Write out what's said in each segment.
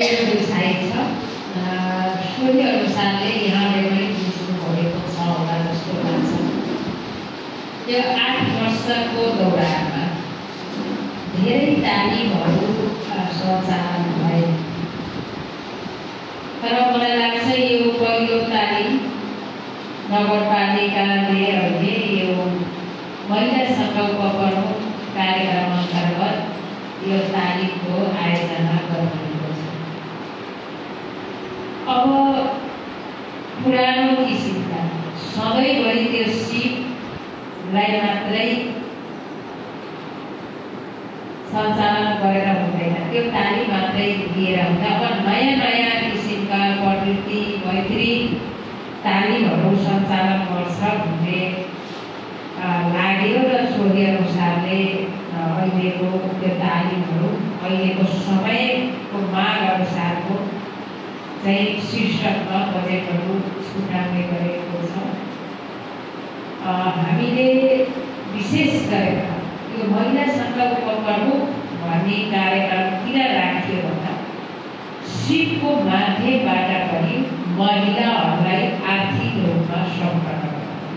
मेरो बुझाइ छ सोही अनुसारले यहाँले पनि बुझ्नुभएको छ होला जस्तो लाग्छ। यो 8 वर्षको दौरानमा धेरै तालिमहरू सञ्चालन भए, तर मलाई लाग्छ यो पहिलो तालिम नगरपालिकाले अहिले यो महिला सङ्कल्प प्रमुख कार्यक्रम अन्तर्गत यो तालिमको आयोजना गरिएको छ। अब पुरानो किसिमका सधैँभरि त्यो सिपलाई मात्रै सञ्चालन गरेर हुँदैन, त्यो तालिम मात्रै दिएर हुँदैन। अब नयाँ नयाँ किसिमका प्रवृत्ति मैत्री तालिमहरू सञ्चालन गर्छ भन्ने लाग्यो र सोही अनुसारले अहिलेको त्यो तालिमहरू अहिलेको समयको माग अनुसारको चाहिँ शीर्षकमा बजेटहरू छुट्याउने गरेको छ। हामीले विशेष गरेर यो महिला सङ्कल्प प्रमुख भन्ने कार्यक्रम किन राखियो भन्दा सिपको माध्यमबाट पनि महिलाहरूलाई आर्थिक रूपमा सम्पन्न बनाउने,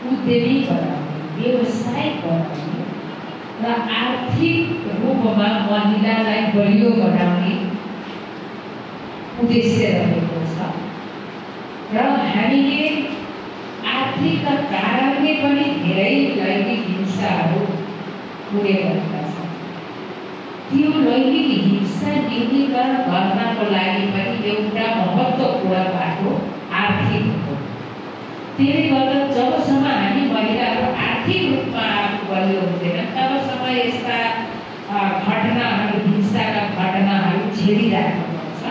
उद्यमी बनाउने, व्यवसाय बनाउने र आर्थिक रूपमा महिलालाई बलियो बनाउने उद्देश्य रहेको छ। र हामीले आर्थिकका कारणले पनि धेरै लैङ्गिक हिंसाहरू हुने गरेका छन्। त्यो लैङ्गिक हिंसा न्यूनीकरण गर्नको लागि पनि एउटा महत्त्वपूर्ण बाटो आर्थिक हो। त्यसले गर्दा जबसम्म हामी महिलाहरू आर्थिक रूपमा बलियो हुँदैन तबसम्म यस्ता घटनाहरू हिंसाका घटनाहरू झेलिराख्नुपर्छ।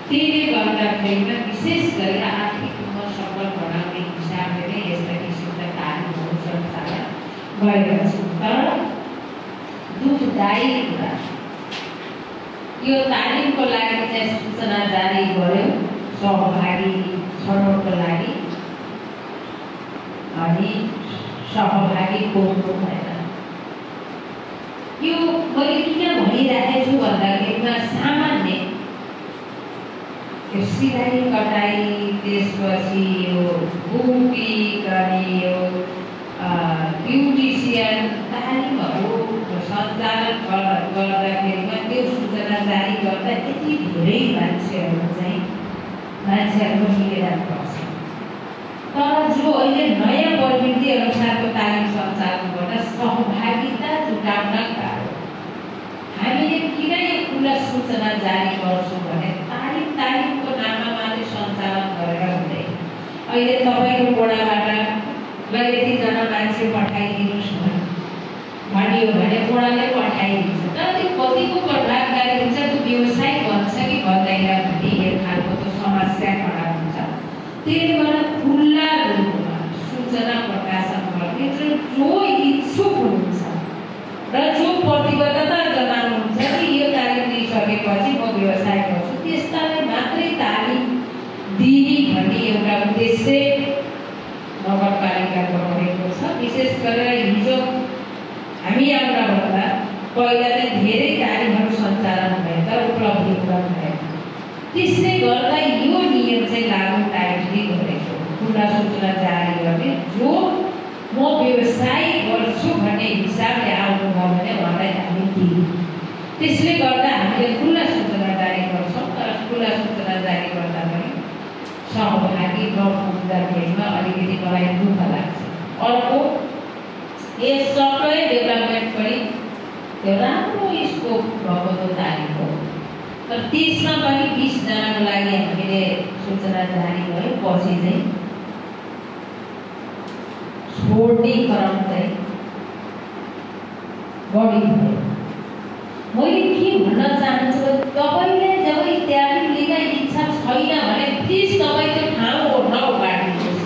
त्यसले गर्दाखेरि विशेष गरेर आर्थिक रूपमा सबल बनाउने हिसाबले नै यस्ता किसिमका तालिमहरू सञ्चालन गरेका छौँ। तर दुःखदायी कुरा यो तालिमको लागि चाहिँ सूचना जारी गर्यो सहभागी छनौटको लागि, अनि सहभागी कोर्नु भएन। यो मैले किन भनिरहेको छु भन्दाखेरिमा सामान्य यो सिलाइ कटाइ, त्यसपछि यो बुटिक अनि यो ब्युटिसियन तालिमहरू सञ्चालन गर्दाखेरिमा त्यो सूचना जारी गर्दा यति धेरै मान्छेहरू मिलेर गर्छ। तर जो अहिले नयाँ प्रवृत्ति अनुसारको तालिम सञ्चालन गर्दा सहभागिता जुटाउन गाह्रो। हामीले किन यो खुला सूचना जारी गर्छौँ भने तालिमको नाममा मात्रै सञ्चालन गरेर हुँदैन। अहिले तपाईँको वडाबाट ल यतिजना मान्छे पठाइदिनुहोस् भनियो भने वडाले पठाइदिन्छ, तर त्यो कतिको प्रभावकारी हुन्छ, त्यो व्यवसाय बन्छ कि बन्दैन भन्ने एक खालको त्यो समस्या खडा हुन्छ। त्यसले गर्दा खुल्ला रूपमा सूचना प्रकाशन गर्ने जो इच्छुक हुनुहुन्छ र जो प्रतिबद्धता जनाउनुहुन्छ कि यो तालिम दिइसकेपछि म व्यवसाय गर्छु, त्यस्तालाई मात्रै तालिम दिने भन्ने एउटा उद्देश्य नगरपालिकाको रहेको छ। विशेष गरेर हिजो हामी आउनुभन्दा पहिला चाहिँ धेरै तालिमहरू सञ्चालन भए तर उपलब्धि पुरन भएन। त्यसले गर्दा यो नियम चाहिँ लागु टाइटली गरेको खुला सूचना जारी गर्ने, जो म व्यवसाय गर्छु भन्ने हिसाबले आउनुभयो भने उहाँलाई तालिम दिने। त्यसले गर्दा हामीले खुला सूचना जारी गर्छौँ, तर खुला सूचना जारी गर्दा पनि सहभागी नपुग्दाखेरिमा अलिकति मलाई दुःख लाग्छ। अर्को यस सफ्टवेयर डेभलपमेन्ट पनि त्यो राम्रो स्कोप भएको त्यो तालिम हो, तर त्यसमा पनि 20 जनाको लागि हामीले सूचना जारी गर्यौँ। पछि चाहिँ छोड्ने क्रम चाहिँ बढी भयो। मैले के भन्न चाहन्छु भने तपाईँले जब तालिम लिन इच्छा छैन भने प्लिज तपाईँ त्यो ठाउँ नबाँड्नुहोस्।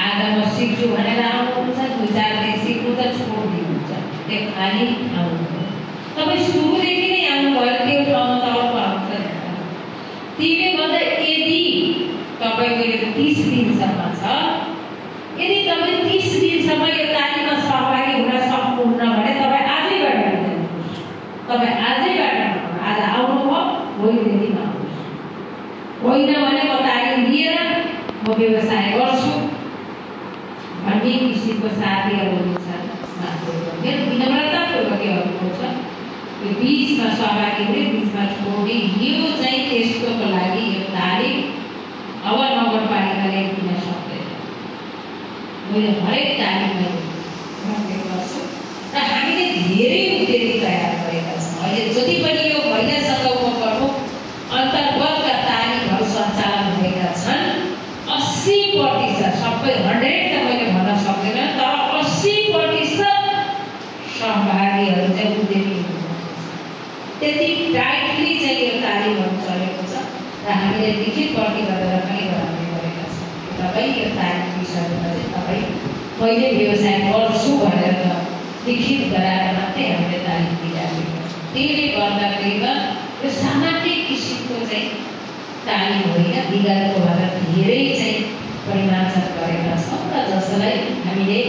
आज म सिक्छु भनेर आउनुहुन्छ, 2-4 दिन सिक्नु त छोडिदिनुहुन्छ, त्यो खाली ठाउँ हो। तपाईँ सुरुदेखि नै आउनुभयो त्यो ठाउँमा त अर्को आउँछ नि। त्यसले गर्दा यदि तपाईँको यो 30 दिनसम्म छ, यदि तपाईँ 30 दिनसम्म यो तालिममा सहभागी हुन सक्नुहुन्न भने तपाईँ आजैबाट लिनुहोस्। तपाईँ आजैबाट आज आउनुभयो भोलिदेखि नआउनुहोस्, होइन भने म तालिम लिएर म व्यवसाय गर्छु भन्ने किसिमको साथीहरू छन्। मेरो विनम्रतापूर्वक अनुरोध छ यो बिचमा सहभागी हुने, बिचमा छोड्ने, यो चाहिँ त्यस्तोको लागि यो तालिम अब नगरपालिकाले दिन सक्दैन। मैले हरेक तालिममा भन्ने गर्छु र हामीले धेरै उद्योगी तयार गरेका छौँ। अहिले जति पनि यो महिलासँग उपप्रमुख अन्तर्गतका तालिमहरू सञ्चालन भएका छन् 80% सबै 100 त मैले भन्न सक्दिनँ, तर 80% सहभागीहरू चाहिँ उद्यमी हुनुहुन्छ। त्यति टाइटली चाहिँ यो तालिमहरू चलेको छ र हामीले लिखित प्रतिबद्धता पनि गराउने गरेका छौँ। तपाईँ यो तालिम विषयमा चाहिँ तपाईँ पहिले व्यवसाय गर्छु भनेर लिखित गराएर मात्रै हामीले तालिम दिइराखेका छौँ। त्यसले गर्दाखेरिमा यो सामान्य किसिमको चाहिँ तालिम होइन, विगतको भन्दा धेरै चाहिँ परिमार्जन गरेका छौँ र जसलाई हामीले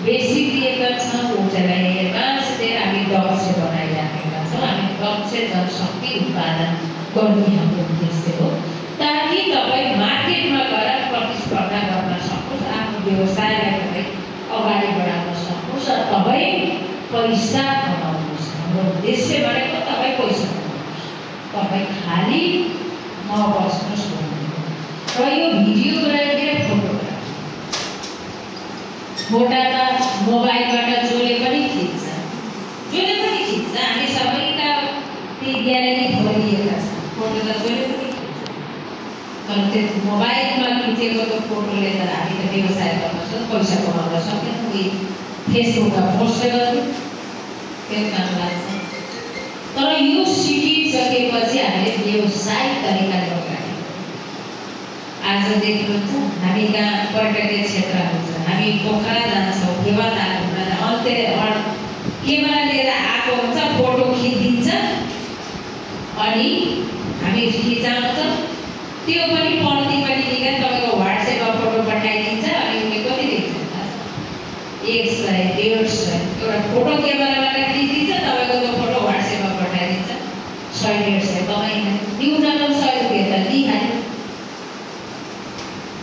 बेसी दिएका छौँ ऊर्जालाई एडभान्स दिएर हामी दक्ष बनाइराखेका छौँ। हामी दक्ष जनशक्ति उत्पादन गर्ने हाम्रो उद्देश्य हो, ताकि तपाईँ मार्केटमा गएर प्रतिस्पर्धा गर्न सक्नुहोस्, आफ्नो व्यवसायलाई तपाईँ अगाडि बढाउन सक्नुहोस् र तपाईँ पैसा कमाउनुहोस्। हाम्रो उद्देश्य भनेको तपाईँ पैसा कमाउनुहोस्, तपाईँ खालि नबस्नुहोस् भन्ने। र यो भिडियोग्राफी र फोटोग्राफी, फोटा त मोबाइलबाट जसले पनि खिच्छ, जसले पनि खिच्छ। हामी सबैका ती ग्यालेरी भरिएका छन्, फोटो त जसले पनि खिच्छ। तर त्यो मोबाइलमा खिचेको त्यो फोटोले त हामी त व्यवसाय गर्न सक्छौँ, पैसा कमाउन सक्दैनौँ। कि फेसबुकमा पोस्ट गर्नु त्यो काम लाग्छ। तर यो सिकिसकेपछि हामीले व्यवसायिक तरिकाले अगाडि आज देख्नुहुन्छ हामी कहाँ पर्यटकीय क्षेत्रहरू छ। हामी पोखरा जान्छौँ, फेवाताल हुन अन्त्य क्यामेरा लिएर आएको हुन्छ, फोटो खिचिदिन्छ अनि हामी खिचाउँछौँ। त्यो पनि पन्ती पनि लिएर तपाईँको व्हाट्सएपमा फोटो पठाइदिन्छ अनि उसले कति दिन्छ 100 150 एउटा फोटो क्यामेराबाट खिचिदिन्छ, तपाईँको त्यो फोटो व्हाट्सएपमा पठाइदिन्छ 100 150 तपाईँ न्यूनतम 100 रुपियाँ त लिइहाल्यो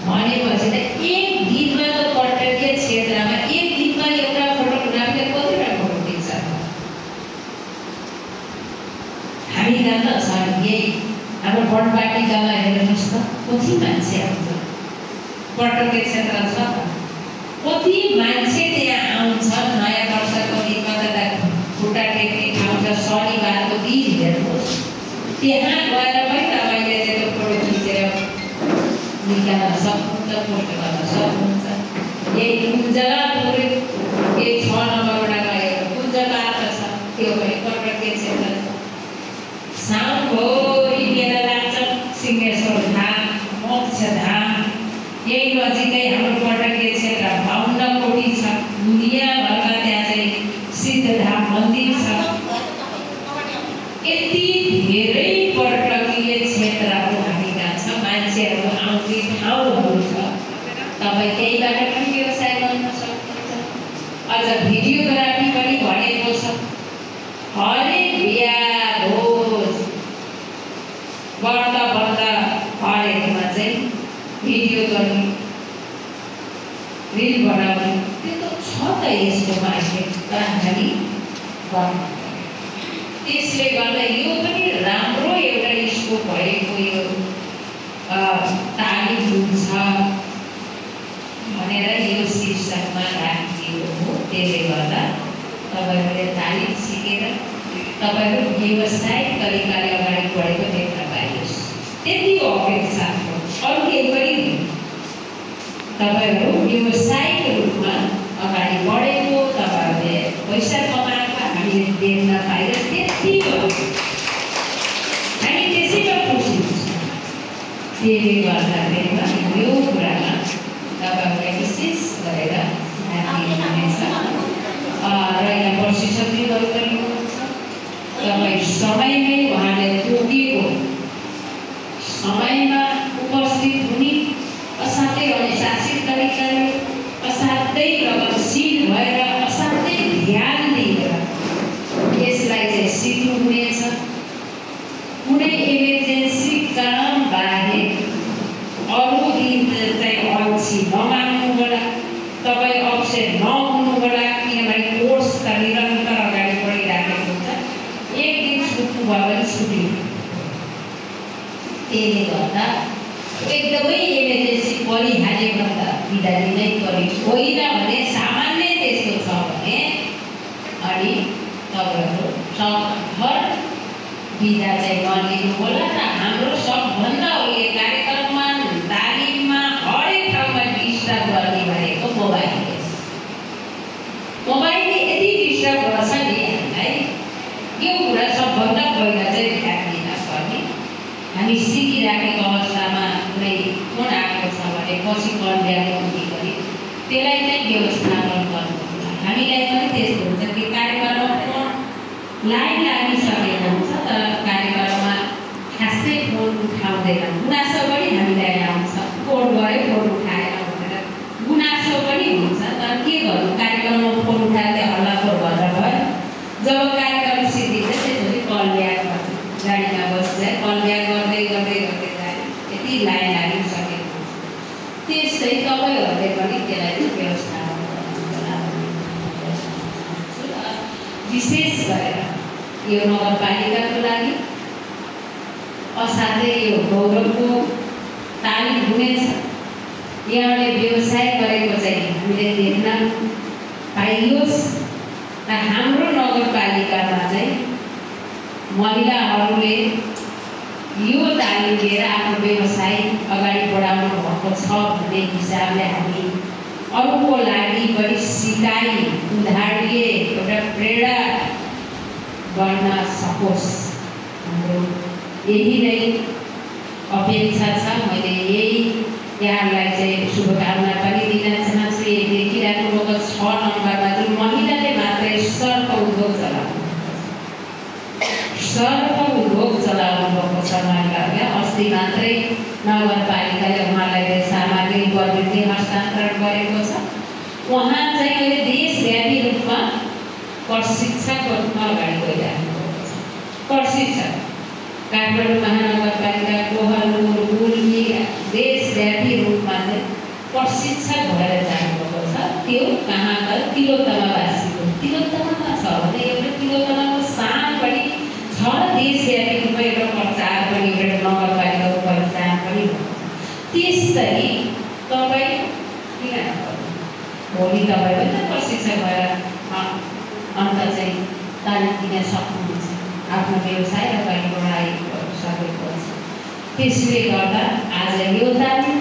भनेपछि त एक दिनमा त पर्यटकीय क्षेत्रमा एक दिनमा एउटा फोटोग्राफीले कतिवटा फोटो खिच्छ। हामी कहाँ त छ यही हाम्रो वनवाटिकामा हेर्नुहोस् त कति मान्छे आउँछ, पर्यटकीय क्षेत्र छ त कति मान्छे त्यहाँ आउँछ। नयाँ वर्षको दिनमा त खुट्टा टेक्ने ठाउँ छ, शनिबारको दिन हेर्नुहोस् त्यहाँ गएर पनि तपाईँले त्यो फोटो खिचेर निकाल्न सक्नुहुन्छ, पोस्ट गर्न सक्नुहुन्छ। यही कुन जग्गा पुग्यो, यही 6 नम्बरबाट गएको कुन जग्गा छ त्यो पनि पर्यटकीय क्षेत्र छ। साउनभरि मेला लाग्छ, सिंहेश्वर धाम, मोक्षधाम, यही नजिकै हाम्रो पर्यटकीय क्षेत्र 52 कोटी छ। दुनियाँभरमा त्यहाँ चाहिँ सिद्धधाम मन्दिर छ। यति धेरै पर्यटकीय क्षेत्रहरू हामी कहाँ छ, मान्छेहरू आउने ठाउँहरू छ। तपाईँ त्यहीबाट पनि व्यवसाय गर्न सक्नुहुन्छ। अझ भिडियोग्राफी पनि भनेको छ, हरेक बिहा भोज बढ्दा हरेकमा चाहिँ भिडियो गर्ने, रिल बनाउने, त्यो त छ त यसको मार्केट, तर हामी गर्नु। त्यसले गर्दा यो पनि राम्रो एउटा स्कोप भएको यो तालिम हुन्छ भनेर यो शीर्षकमा राखिएको हो। त्यसले गर्दा तपाईँहरूले तालिम सिकेर तपाईँहरू व्यवसायिक तरिकाले अगाडि बढेको देख्न पाइयोस्, त्यति अपेक्षा हो, अरू केही पनि होइन। तपाईँहरू व्यवसायिक रूपमा अगाडि बढेको, तपाईँहरूले पैसा कमाएको हामीले देख्न पाइयो, त्यति हो। हामी त्यसैमा खुसी हुन्छौँ। त्यसले गर्दाखेरिमा यो कुरामा तपाईँहरूलाई विशेष गरेर ध्यान दिनुहुनेछ र यहाँ प्रशिक्षकहरू पनि हुनुहुन्छ। तपाईँ समयमै उहाँले तोकेको समयमा उपस्थित हुने, असाध्यै अनुशासित तरिकाले, असाध्यै प्रगतिशील भएर, असाध्यै ध्यान दिएर यसलाई चाहिँ सिक्नुहुनेछ त्यसले गर्दा एकदमै इमर्जेन्सी परिहाल्यो भने त बिदा दिनै पर्यो। होइन भने सामान्य त्यस्तो छ भने अनि तपाईँहरू सकभर बिदा चाहिँ नलिनु होला र हाम्रो सबभन्दा उहिले कार्यक्रममा तालिममा हरेक ठाउँमा डिस्टर्ब गर्ने भनेको मोबाइलले। मोबाइलले यति डिस्टर्ब गर्छ नि हामीलाई, यो कुरा सबभन्दा पहिला चाहिँ ध्यान दिन पर्ने। हामी सिकिराखेको अवस्थामा कुनै फोन आएको छ भने पछि कन्ट्याक्ट हुने गरी त्यसलाई चाहिँ व्यवस्थापन गर्नु होला। हामीलाई पनि त्यस्तो हुन्छ कि कार्यक्रममा फोन लाइन लागिसकेको हुन्छ तर कार्यक्रममा खासै फोन उठाउँदैन। गुनासो पनि हामीलाई आउँछ, फोन गरे फोन उठाएर भनेर गुनासो पनि हुन्छ। तर के गर्नु, कार्यक्रममा फोन उठाएर हल्लाखोर गरेर भयो। जब कार्यक्रम सिद्धिन्छ त्यसपछि कल ब्याक गर्छ, गाडीमा बस्दै कल ब्याक गर्दै गर्दै गर्दै जाने यति लाइन लागिसकेको हुन्छ। त्यस्तै तपाईँहरूले पनि त्यसलाई चाहिँ व्यवस्थापन गर्नु होला। विशेष गरेर यो नगरपालिकाको लागि असाध्यै यो गौरवको तालिम हुनेछ। यहाँले व्यवसाय गरेको चाहिँ हामीले देख्न पाइयोस् र हाम्रो नगरपालिकामा चाहिँ महिलाहरूले यो तालिम लिएर आफ्नो व्यवसाय अगाडि बढाउनु भएको छ भन्ने हिसाबले हामी अरूको लागि पनि सिकाइ उदाहरणीय एउटा प्रेरणा गर्न सकोस्, हाम्रो यही नै अपेक्षा छ। मैले यही यहाँलाई चाहिँ शुभकामना पनि दिन चाहन्छु। यही देखिराख्नुभएको 6 नम्बरमा जुन महिलाले मात्रै सर्फ उद्योग चलाउनु भएको छ महिलाहरूले, अस्ति मात्रै नगरपालिकाले उहाँलाई सामग्री प्रवृत्ति हस्तान्तरण गरेको छ। उहाँ चाहिँ अहिले देशव्यापी रूपमा प्रशिक्षकको रूपमा अगाडि गइराख्नु भएको छ। प्रशिक्षक काठमाडौँ महानगरपालिका, कोहलपुर, गुल्मी देशव्यापी रूपमा चाहिँ प्रशिक्षक भएर जानुभएको छ। त्यो कहाँ त तिलोत्तमावासीको तिलोत्तमामा छ भने एउटा तिलोत्तमाको स्थान पनि छ। देशव्यापी रूपमा एउटा प्रचार पनि एउटा नगरपालिकाको पहिचान पनि भएको छ। त्यस्तै तपाईँ किन नगर्नु, भोलि तपाईँ पनि त प्रशिक्षक भएर अन्त चाहिँ तालिम दिन सक्नुहुन्छ, आफ्नो व्यवसाय अगाडि बढाइसकेको छ। त्यसले गर्दा आज यो तालिम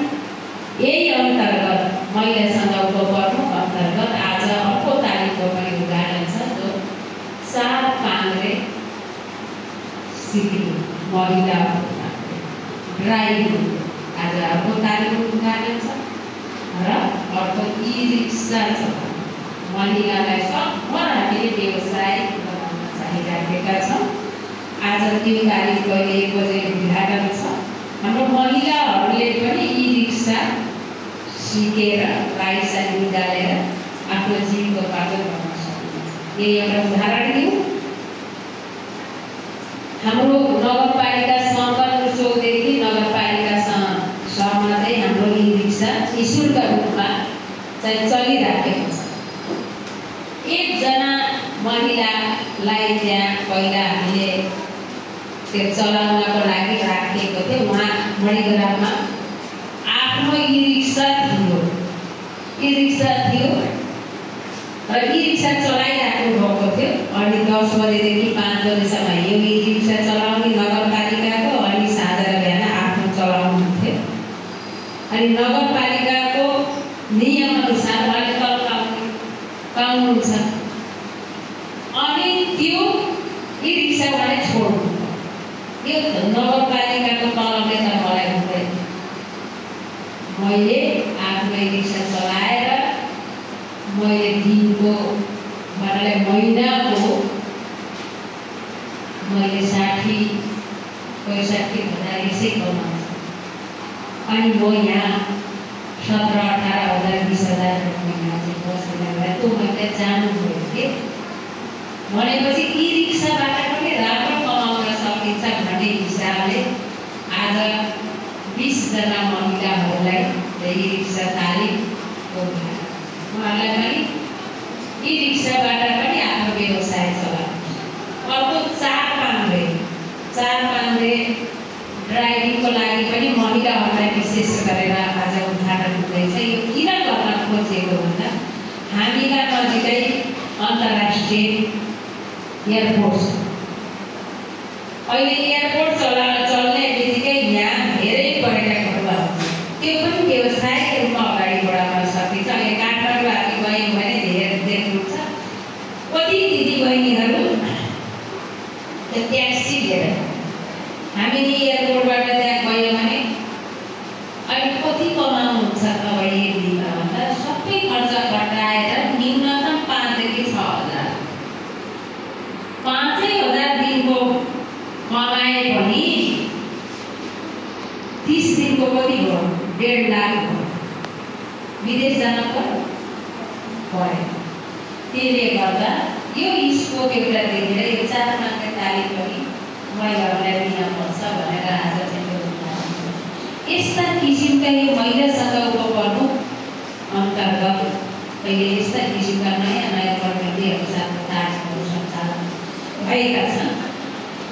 यही अन्तर्गत महिलासँग उपकर्म अन्तर्गत आज अर्को तालिमको पनि उदाहरण छ जो 4 पाङ्ग्रे सिक्किम महिला ड्राइभ आज अर्को तालिमको उदाहरण छ र अर्को ई-रिक्सा छ। महिलालाई सकभर हामीले व्यवसाय बनाउन चाहिरहेका छौँ। आज त्यो तालिम कहिले 1 बजे उद्घाटन छ। हाम्रो महिलाहरूले पनि ई-रिक्सा सिकेर लाइसेन्स निकालेर आफ्नो जीविकोपार्जन गर्न सक्नुहुन्छ। यही एउटा उदाहरण दिउँ। हाम्रो नगरपालिका शङ्करचोकदेखि नगरपालिकासम्म चाहिँ हाम्रो ई-रिक्सा निःशुल्क रूपमा चाहिँ चलिराखेको छ। एकजना महिलालाई त्यहाँ पहिला हामीले त्यो चलाउनको लागि राखेको थियो। उहाँ मणिग्राममा आफ्नो ई-रिक्सा थियो र ई-रिक्सा चलाइराख्नु भएको थियो। अनि 10 बजेदेखि 5 बजेसम्म यो ई-रिक्सा चलाउने नगरपालिकाको, अनि साँझ र बिहान आफ्नो चलाउनुहुन्थ्यो। अनि नगरपालिकाको नियमअनुसार उहाँले तल पाउनुहुन्छ। अनि त्यो ई-रिक्सा उहाँले छोड्नु, यो नगरपालिकाको तलबले त मलाई हुँदैन। मैले आफ्नो ई-रिक्सा चलाएर मैले दिनको मलाई महिनाको मैले 60-65,000 यसै कमाउँछु। अनि म यहाँ 17-18,000 20,000 महिना चाहिँ बसेर त्यो मैले जानुभयो कि भनेपछि ई-रिक्साबाट पनि राम्रो कमाउन सकिन्छ भन्ने हिसाबले आज 20 जना महिलाहरूलाई ई-रिक्सा तालिमको उहाँलाई पनि ई-रिक्साबाट पनि आफ्नो व्यवसाय चलाउनु। अर्को 4 पाङ्ग्रे ड्राइभिङको लागि पनि महिलाहरूलाई विशेष गरेर आज उद्घाटन हुँदैछ। यो किन गर्न खोजेको भन्दा हामीलाई नजिकै अन्तर्राष्ट्रिय एयरपोर्ट छ। अहिले एयरपोर्ट चल्ने बित्तिकै यहाँ धेरै पर्यटकहरू आउँछ। त्यो पनि व्यवसायिक रूपमा अगाडि बढाउन सकिन्छ। अहिले काठमाडौँ हामी गयौँ भने धेरै हुन्छ। कति दिदीबहिनीहरू त्यो ट्याक्सी लिएर हामीले एयरपोर्टबाट त्यहाँ गयौँ भने अहिले कति कमाउनुहुन्छ तपाईँ एक दिनमा भन्दा सबै खर्च घटाएर न्यूनतम 5 देखि 6 हजार, 5,000 दिनको कमाए पनि 30 दिनको कति हो? 1.5 लाख हो। विदेश जान पर्यो। त्यसले गर्दा यो स्कोप एउटा देखेर यो 4 मात्र तालिम पनि महिलाहरूलाई दिनुपर्छ भनेर आज चाहिँ यस्ता किसिमका यो महिलासँग उपप्रमुख अन्तर्गत अहिले यस्ता किसिमका नयाँ नयाँ प्रविधिहरू साथ तालिमहरू सञ्चालन भएका छन्।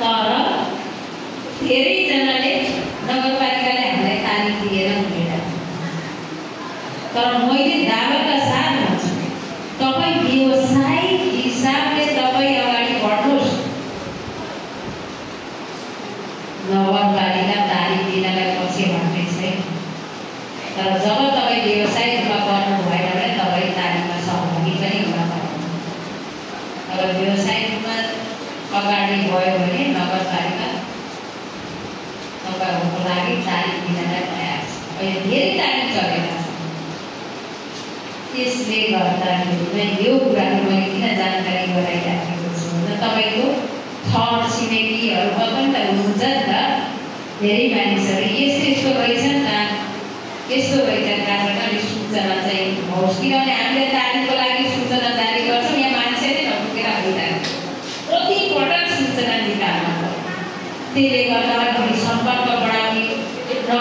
तर धेरैजनाले नगरपालिकाले हामीलाई तालिम दिएर हुँदैन। तर मैले दावाका साथ भन्छु, तपाईँ व्यवसायिक हिसाबले तपाईँ अगाडि बढ्नुहोस्। नगरपालिका तालिम दिनलाई पछि हट्ने छैन। तर जब तपाईँ व्यवसायिक रूपमा गर्नु भएन भने तपाईँ तालिममा सहभागी पनि हुन सक्नुहुन्छ। अगर व्यवसायिक रूपमा अगाडि गयो भने नगरपालिका तपाईँहरूको लागि तालिम दिनलाई तयार छ। अहिले धेरै तालिम चलेका छन्। त्यसले गर्दाखेरि यो कुराको मैले किन जानकारी गराइराखेको छु भन्दा तपाईँको थर छिमेकीहरूमा पनि त हुन्छ नि त। धेरै मानिसहरू यस्तो यस्तो रहेछ नि त, यस्तो रहेछ कारणले सूचना चाहिँ होस्। किनभने हामीले तालिमको लागि सूचना जारी गर्छौँ, यहाँ मान्छे नै नपुगेर भइरहेको कतिपटक सूचना निकाल्नु पर्छ। त्यसले गर्दा अलिकति सम्पर्क बढाउने र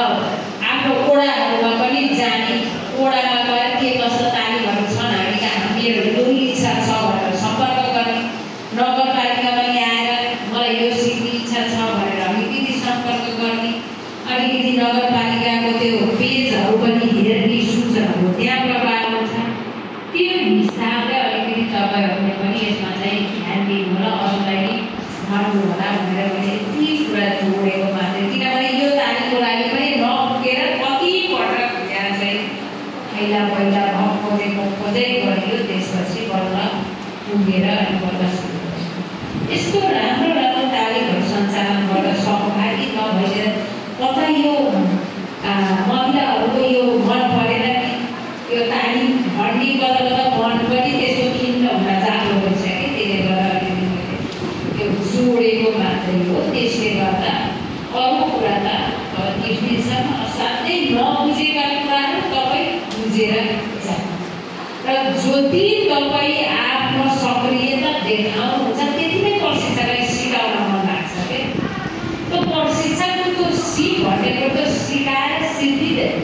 आफ्नो ओडाहरूमा पनि जाने, ओडामा गएर के कस्तो तालिमहरू छन् हामीहरू इच्छा छ भनेर सम्पर्क गर्ने, नगरपालिकामा आएर मलाई यो सिक्ने इच्छा छ भनेर अलिकति सम्पर्क गर्ने, अलिकति नगरपालिकाको त्यो पेजहरू पनि हेर्ने, सूचनाहरू त्यहाँबाट पाउनुहुन्छ। त्यो हिसाबले अलिकति तपाईँहरूले पनि यसमा चाहिँ ध्यान दिनु होला, अरूलाई भन्नु होला भनेर मैले यति कुरा जोडेको मात्रै। किनभने यो तालिमको लागि पनि नपुगेर कतिपटक यहाँ चाहिँ पहिला खोजै गरियो, त्यसपछि बल्ल पुगेर अनि बल्ल सुरु गर्छ। यस्तो राम्रो राम्रो तालिमहरू सञ्चालन गरेर सहभागी नभएर कता यो महिलाहरूको यो मन परेन कि यो तालिम भन्ने बदलमा मन पनि त्यसको खिन्न हुन जानु रहेछ कि त्यसले गर्दा अलिकति मैले त्यो जोडेको मात्रै हो। त्यसले गर्दा अरू कुरा त त्यससम्म असाध्यै नबुझेका कुराहरू तपाईँ बुझेर जानु र जति तपाईँ आफ्नो सक्रियता देखाउनुहुन्छ त्यति नै प्रशिक्षकलाई सिकाउन मन लाग्छ के। त्यो प्रशिक्षकको त्यो सिप भनेको त सिकाएर सिद्धिँदैन,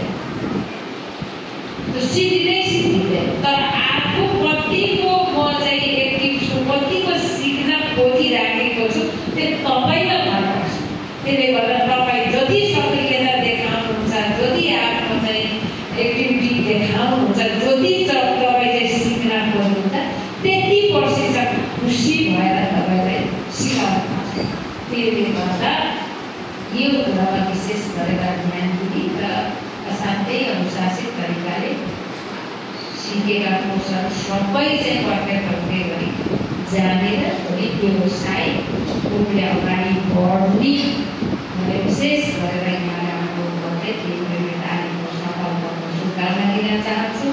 त्यो सिद्धिँदैन। तर आफू कतिको म चाहिँ एक्टिभ छु, कतिको सिक्न खोजिराखेको छु, त्यो तपाईँलाई भन्नुपर्छ। त्यसले गर्दा तपाईँ जति सक्रियता देखाउनुहुन्छ, जति आफ्नो चाहिँ एक्टिभिटी देखाउनुहुन्छ, जति तपाईँ चाहिँ सिक्न खोज्नुहुन्छ, त्यति प्रशिक्षक खुसी भएर तपाईँलाई सिकाउनुहुन्छ। त्यसले गर्दा यो कुरामा विशेष गरेर ध्यान दिने र असाध्यै अनुशासित तरिकाले सिकेका कोर्सहरू सबै चाहिँ प्रत्येक गरी जानेर भोलि व्यवसायिक रूपले अगाडि बढ्ने मैले विशेष गरेर यहाँलाई अनुरोध गर्दै यो तालिमको सफल गर्न शुभकामना दिन चाहन्छु।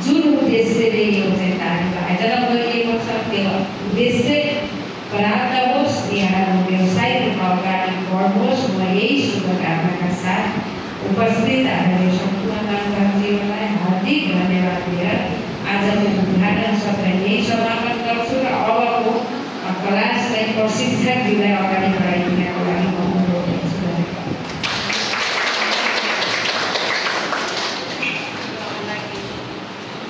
जुन उद्देश्यले यो चाहिँ तालिम आयोजना गरिएको छ त्यो उद्देश्य प्राप्त होस्, यहाँहरू व्यवसायिक रूपमा अगाडि बढ्नुहोस्। म यही शुभकामनाका साथ उपस्थित हामीले सम्पूर्ण मानवजीहरूलाई हार्दिक धन्यवाद दिएर आजको उद्घाटन सत्र यही समापन गर्छु र अबको क्लास चाहिँ प्रशिक्षकहरूलाई अगाडि